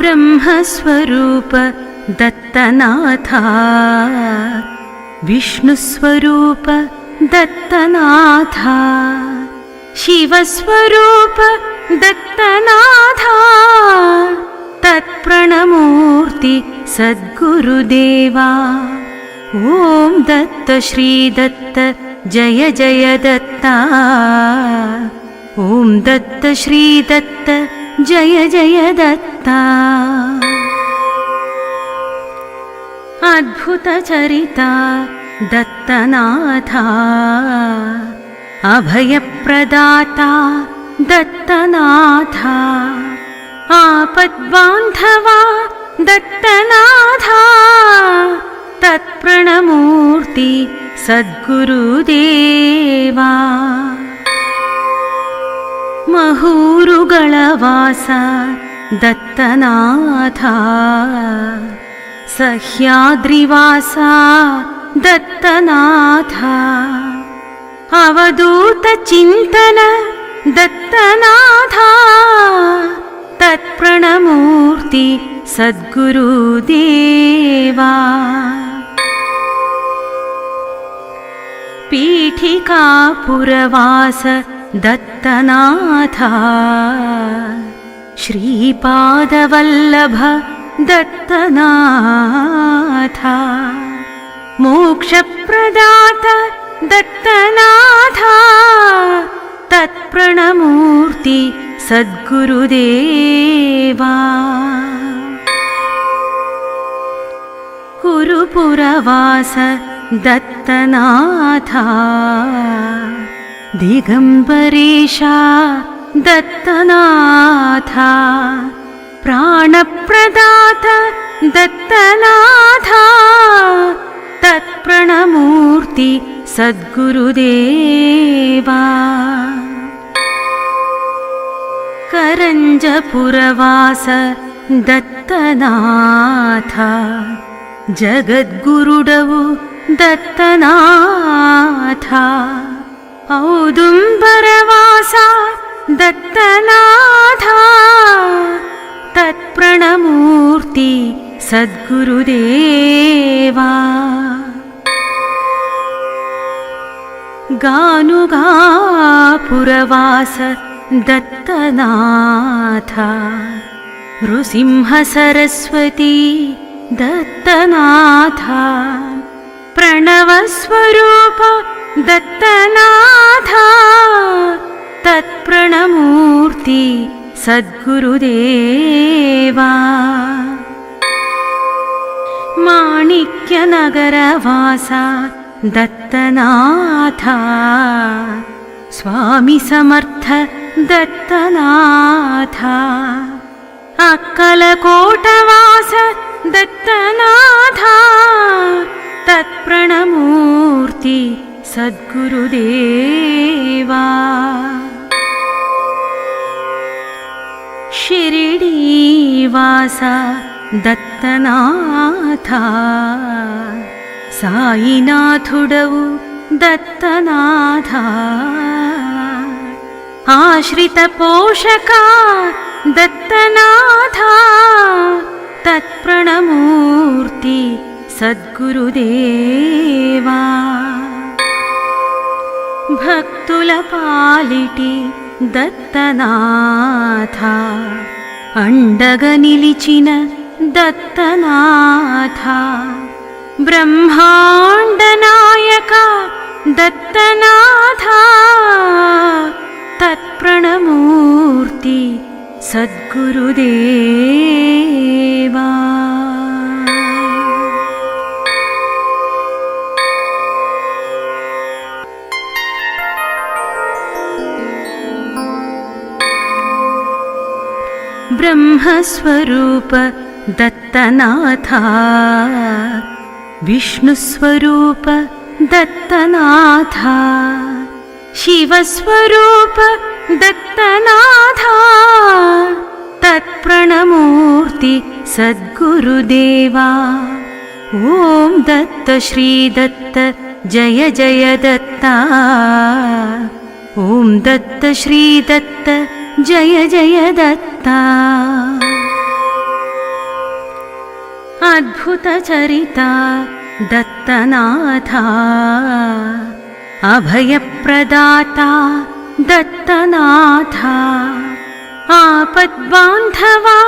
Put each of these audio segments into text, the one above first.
ब्रह्मस्वरूप दत्तनाथा विष्णुस्वरूप दत्तनाथा शिवस्वरूप दत्तनाथा तत्प्रणमूर्ति सद्गुरुदेवा। ॐ दत्त श्री दत्त जय जय दत्ता। ॐ दत्त श्री दत्त जय जय दत्ता। अद्भुत चरिता दत्तनाथा अभयप्रदाता दत्तनाथा आपद्बान्धवा दत्तनाथा तत्प्रणमूर्ति सद्गुरुदेवा। महूरुगळवास दत्तनाथा सह्याद्रिवास दत्तनाथा अवधूत चिंतन दत्तनाथा तत्प्रणमूर्ति सद्गुरुदेवा। पीठिकापुरवास दत्तनाथा श्रीपादवल्लभ दत्तनाथा मोक्षप्रदात दत्तनाथा तत्प्रणमूर्ति सद्गुरुदेवा। कुरुपुरवास दत्तनाथा दिगंबरेशा दत्तनाथा प्राणप्रदात दत्तनाथा तत्प्रणमूर्ति सद्गुरुदेवा। करंजपुरवास दत्तनाथा जगद्गुरुडवु दत्तनाथा औदुंबरवास दत्तनाथा तत्प्रणमूर्ति सद्गुरुदेवा। गानुगापुरवास दत्तनाथा नृसिंह सरस्वती दत्तनाथा प्रणवस्वरूप दत्तनाथा तत्प्रणमूर्ति सद्गुरुदेवा। माणिक्यनगरवास दत्तनाथा स्वामी समर्थ दत्तनाथा अक्कलकोटवास दत्तनाथा तत्प्रणमूर्ति सद्गुरुदेवा। शिरडीवास दत्तनाथा साईनाथुडवु दत्तनाथा आश्रित पोषका दत्तनाथा तत्प्रणमूर्ति सद्गुरुदेवा। भक्तुल पालिटी दत्तनाथा अंडगा निलिचिन दत्तनाथा ब्रह्मांड नायक दत्तनाथा तत्प्रणमूर्ति सद्गुरुदेवा। ब्रह्मस्वरूप दत्तनाथा विष्णुस्वरूप दत्तनाथा शिवस्वरूप दत्तनाथा तत्प्रणमूर्ति सद्गुरुदेवा। ॐ दत्त श्री दत्त जय जय दत्ता। ॐ दत्त श्री दत्त जय जय दत्ता। अद्भुतचरिता दत्तनाथा अभयप्रदाता दत्तनाथा आपद्बान्धवा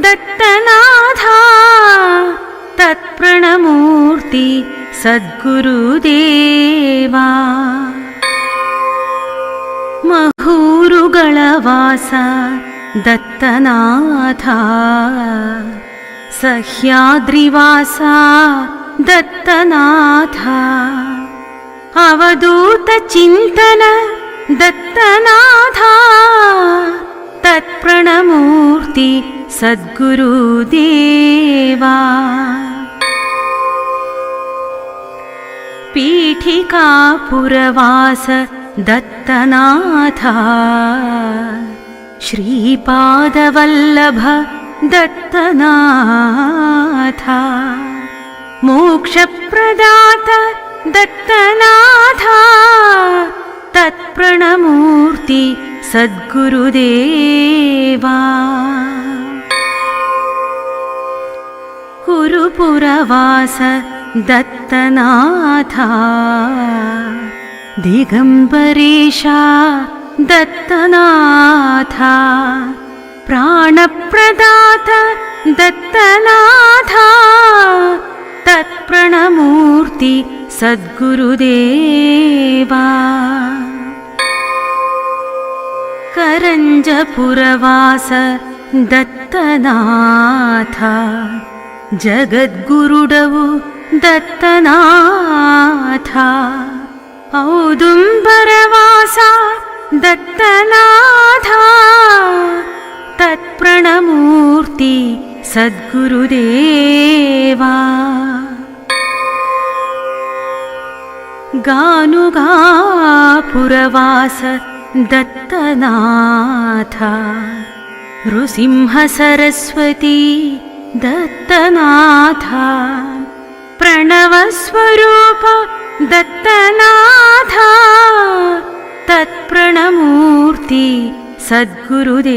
दत्तनाथा तत्प्रणमूर्ति सद्गुरुदेवा महूरुगळवास दत्तनाथा सह्याद्रिवासा दत्तनाथा अवधूतचिन्तन दत्तनाथा तत्प्रणमूर्ति सद्गुरुदेवा पीठिकापुरवास दत्तनाथा श्रीपादवल्लभ दत्तनाथा मोक्षप्रदात दत्तनाथा तत्प्रणमूर्ति सद्गुरुदेवा कुरुपुरवास दत्तनाथा दिगम्बरेशा दत्तनाथा प्राणप्रदात दत्तनाथा तत्प्रणमूर्ति सद्गुरुदेवा करञ्जपुरवास दत्तनाथा जगद्गुरुडवु दत्तनाथा औदुम्बरवासा दत्तनाथा तत्प्रणमूर्ति सद्गुरुदेवा गानुगापुरवास दत्तनाथा नृसिंहसरस्वती दत्तनाथा प्रणवस्वरूप दत्तनाथा तत्प्रणमूर्ति सद्गुरुदेवा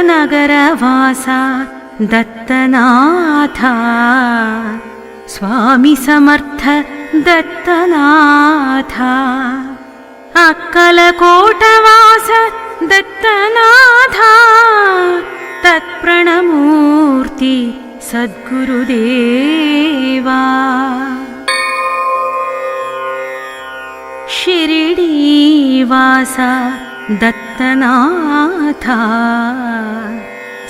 माणिक्यनगरवासा दत्तनाथा स्वामी समर्थ दत्तनाथा अक्कलकोटवास दत्तनाथा तत्प्रणमूर्ति सद्गुरुदेवा शिरिडीवासा दत्तनाथा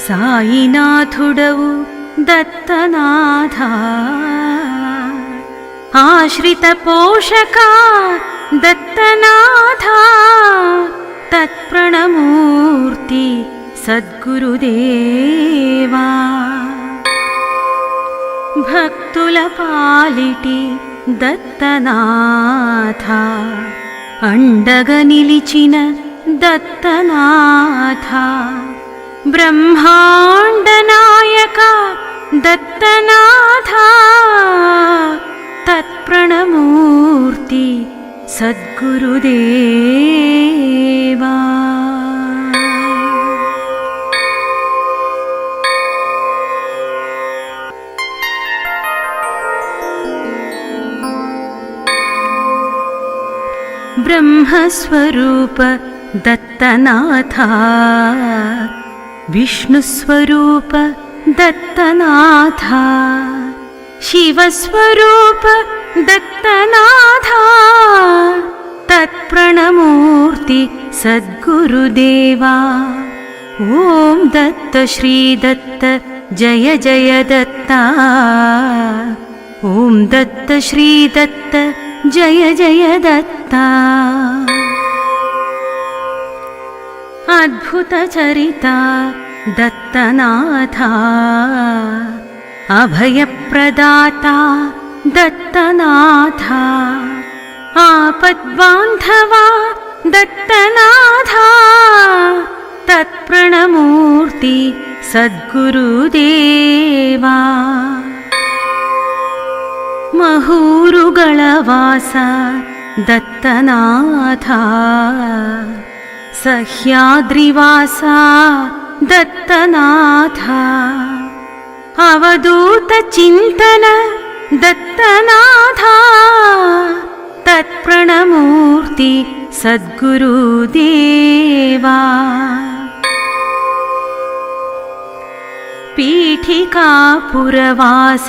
साईनाथुडवु दत्तनाथा आश्रितपोषका दत्तनाथा तत्प्रणमूर्ति सद्गुरुदेवा भक्तुलपालिटि दत्तनाथा अंडगनिलिचिन दत्तनाथा ब्रह्माण्डनायक दत्तनाथा तत्प्रणमूर्ति सद्गुरुदेवा ब्रह्मस्वरूप दत्तनाथा विष्णुस्वरूप दत्तनाथा शिवस्वरूप दत्तनाथा तत्प्रणमूर्ति सद्गुरुदेवा ॐ दत्त श्री दत्त जय जय दत्ता ॐ दत्त श्री दत्त जय जय दत्ता अद्भुतचरिता दत्तनाथा अभयप्रदाता दत्तनाथा आपद्बान्धवा दत्तनाथा तत्प्रणमूर्ति सद्गुरुदेवा महूरुगळवास दत्तनाथा सह्याद्रिवासा दत्तनाथ अवधूतचिन्तन दत्तनाथ तत्प्रणमूर्ति सद्गुरुदेवा पीठिकापुरवास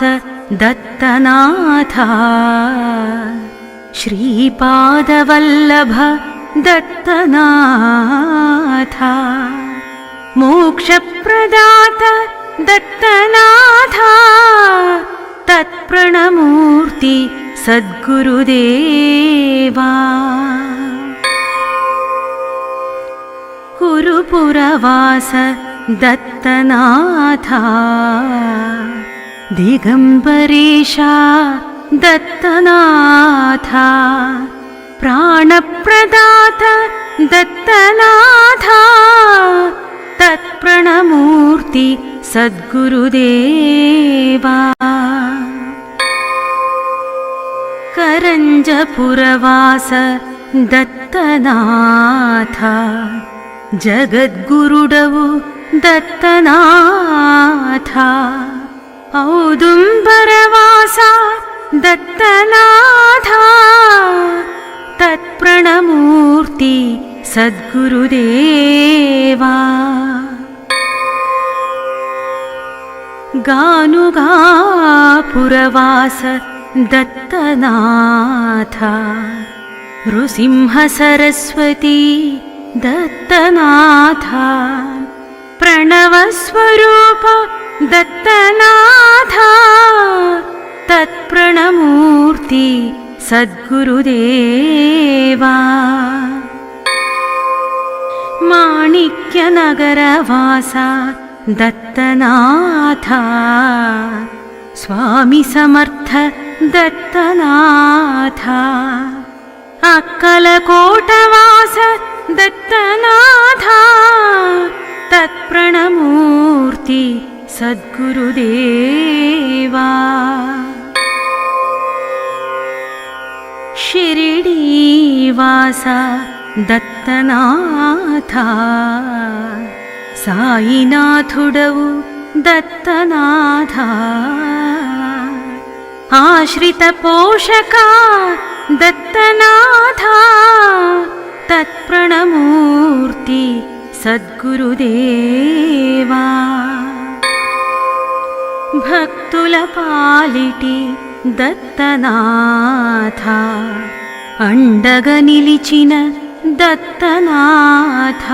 दत्तनाथ श्रीपादवल्लभ दत्तनाथ मोक्षप्रदात दत्तनाथ तत्प्रणमूर्ति सद्गुरुदेवा कुरुपुरवास दत्तनाथ दिगम्बरेशा दत्तनाथ प्राणप्रदात दत्तनाथ तत्प्रणमूर्ति सद्गुरुदेवा करञ्जपुरवास दत्तनाथ जगद्गुरुडवु दत्तनाथ औदुम्बरवासा दत्तनाथ तत्प्रणमूर्ति सद्गुरुदेवा गानुगापुरवास दत्तनाथ नृसिंहसरस्वती दत्तनाथ प्रणवस्वरूप दत्तनाथ तत्प्रणमूर्ति सद्गुरुदेवा माणिक्यनगरवासा दत्तनाथ स्वामी समर्थ दत्तनाथ अक्कलकोटवास दत्तनाथ तत्प्रणमूर्ति सद्गुरुदेवा शिरिडीवासा दत्तनाथ साईनाथुडवु दत्तनाथ आश्रितपोषका दत्तनाथ तत्प्रणमूर्ति सद्गुरुदेवा भक्तुलपालिटि दत्तनाथ अंडगा निलिचिन दत्तनाथ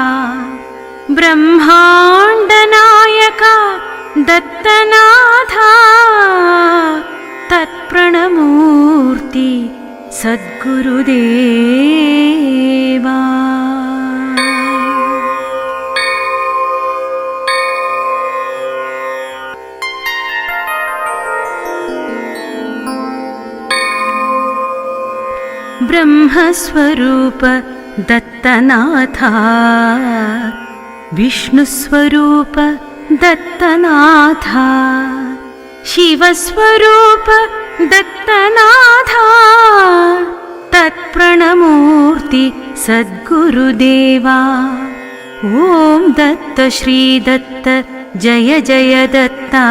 ब्रह्मांडनायक दत्तनाथ तत्प्रणमूर्ति सद्गुरुदेवा ब्रह्मस्वरूप दत्तनाथ विष्णुस्वरूप दत्तनाथ शिवस्वरूप दत्तनाथ तत्प्रणमूर्ति सद्गुरुदेवा ओम दत्त श्री दत्त जय जय दत्ता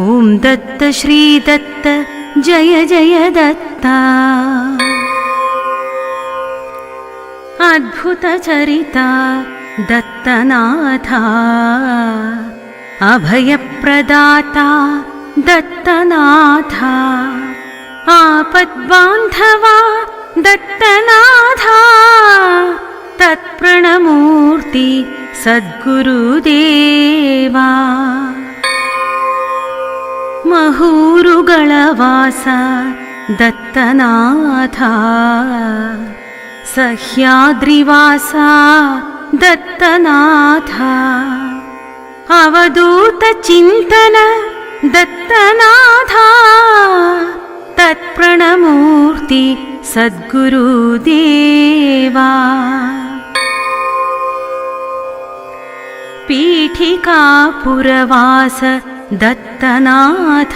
ओम दत्त श्री दत्त जय जय दत्ता अद्भुत चरिता दत्तनाथ अभयप्रदाता दत्तनाथ आपद्बान्धवा दत्तनाथ तत्प्रणमूर्ति सद्गुरुदेवा महूरुगळवास दत्तनाथ सह्याद्रिवासा दत्तनाथ अवधूतचिन्तन दत्तनाथ तत्प्रणमूर्ति सद्गुरुदेवा पीठिकापुरवास दत्तनाथ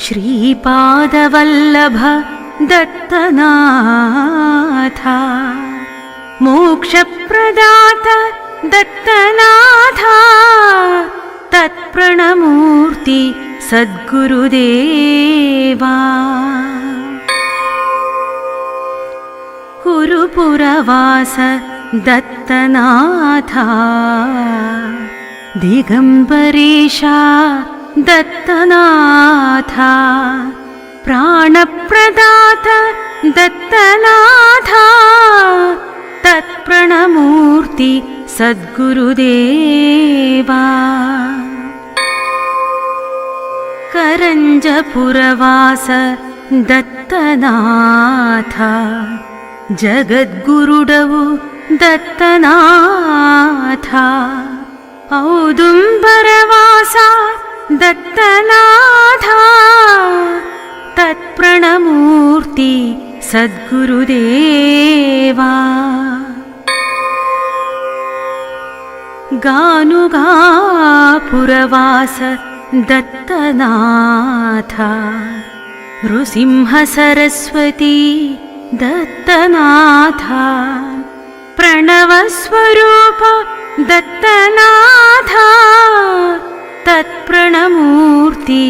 श्रीपादवल्लभ दत्तनाथ मोक्षप्रदाता दत्तनाथ तत्प्रणमूर्ति सद्गुरुदेवा कुरुपुरवास दत्तनाथ दिगम्बरेशा दत्तनाथ प्राणप्रदाता दत्तनाथ तत्प्रणमूर्ति सद्गुरुदेवा करञ्जपुरवास दत्तनाथ जगद्गुरुडवु दत्तनाथ औदुम्बरवास दत्तनाथ तत्प्रणमूर्ति सद्गुरुदेवा गानुगापुरवास दत्तनाथ नृसिंहसरस्वती दत्तनाथ प्रणवस्वरूप दत्तनाथ तत्प्रणमूर्ति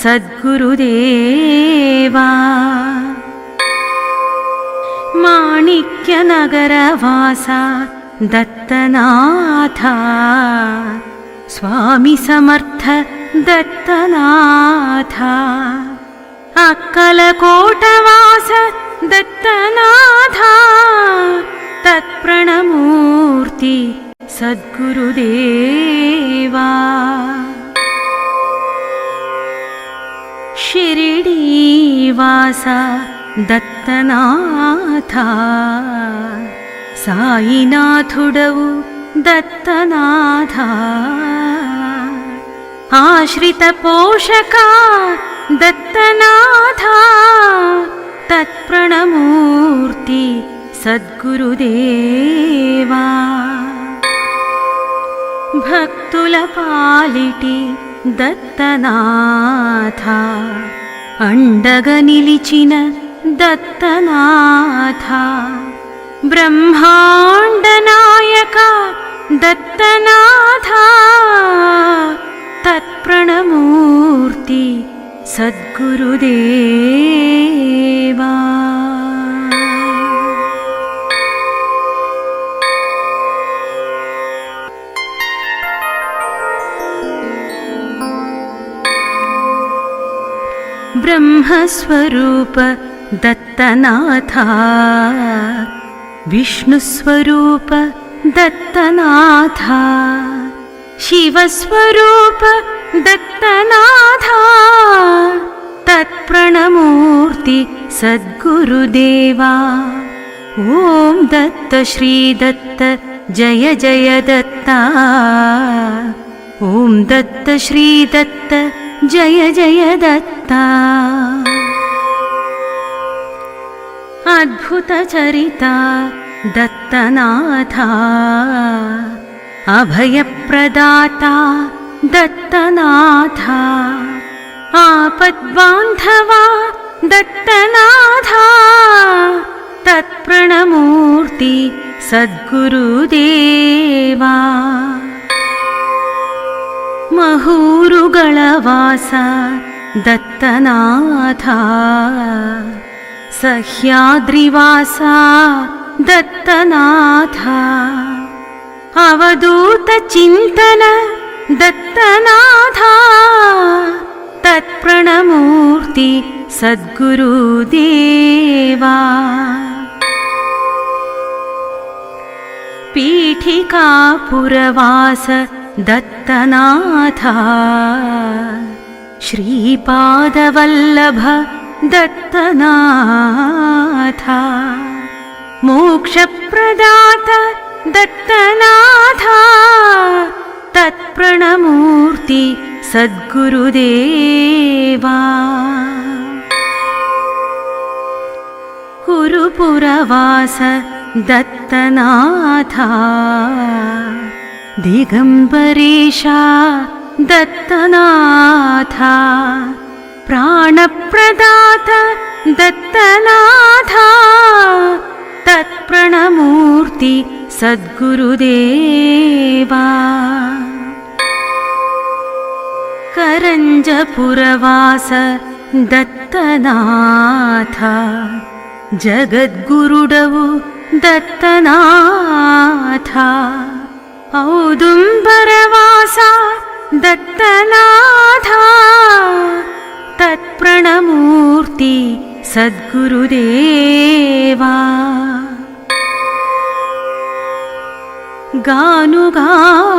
सद्गुरुदेवा माणिक्यनगरवास दत्तनाथ स्वामी समर्थ दत्तनाथ अक्कलकोटवास दत्तनाथ तत्प्रणमूर्ति सद्गुरुदेवा शिरिडीवास दत्तनाथ साईनाथुडवु दत्तनाथ आश्रितपोषका दत्तनाथ तत्प्रणमूर्ति सद्गुरुदेवा भक्तुल पालिटि दत्तनाथ अंडगा निलिचिन दत्तनाथ ब्रह्मांड नायक दत्तनाथ तत्प्रणमूर्ति सद्गुरुदेवा ब्रह्मस्वरूप दत्तनाथ विष्णुस्वरूप दत्तनाथ शिवस्वरूप दत्तनाथ तत्प्रणमूर्ति सद्गुरुदेवा ओम दत्त श्री दत्त जय जय दत्ता ओम दत्त श्री दत्त जय जय दत्ता अद्भुत चरिता दत्तनाथ अभयप्रदाता दत्तनाथ आपद्बान्धवा दत्तनाथ तत्प्रणमूर्ति सद्गुरुदेवा महूरुगळवास दत्तनाथ सह्याद्रिवास दत्तनाथ अवधूत चिंतन दत्तनाथ तत्प्रणमूर्ति सद्गुरुदेवा पीठिकापुरवास दत्तनाथ श्रीपादवल्लभ दत्तनाथ मोक्षप्रदाता दत्तनाथ तत्प्रणमूर्ति सद्गुरुदेवा कुरुपुरवास दत्तनाथ दिगम्बरेशा दत्तनाथ प्राणप्रदाता दत्तनाथा तत्प्रणमूर्ति सद्गुरुदेवा करंजपुरवास दत्तनाथा जगद्गुरुडवु दत्तनाथा औदुंबरवासा दत्तनाथा तत्प्रणमूर्ति सद्गुरुदेवा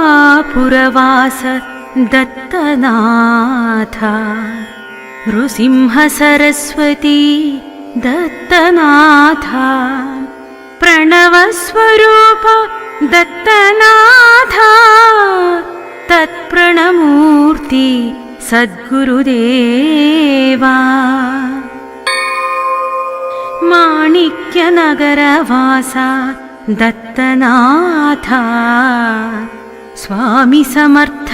गानुगापुरवास दत्तनाथा नृसिंह सरस्वती दत्तनाथा प्रणवस्वरूप दत्तनाथा तत्प्रणमूर्ति सद्गुरुदेवा माणिक्यनगरवासा दत्तनाथा स्वामी समर्थ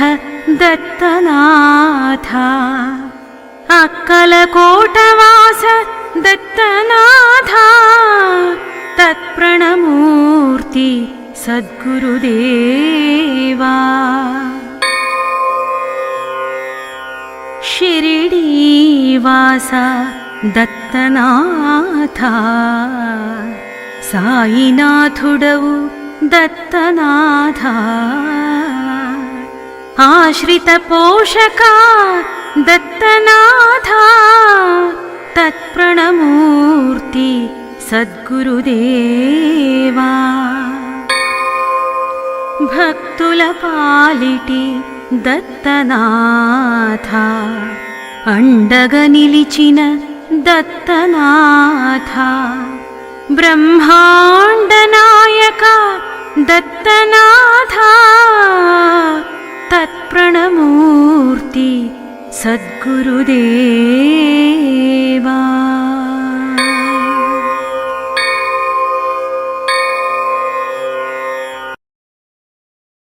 दत्तनाथा अक्कलकोटवास दत्तनाथा तत्प्रणमूर्ति सद्गुरुदेवा शिरिडीवासा दत्तनाथा साईनाथुडवु दत्तनाथा आश्रितपोषका दत्तनाथा तत्प्रणमूर्ति सद्गुरुदेवा भक्तुल पालिटि दत्तनाथा अंडगा निलिचिन दत्तनाथा ब्रह्मांड नायक दत्तनाथा तत्प्रणमूर्ति सद्गुरुदेवा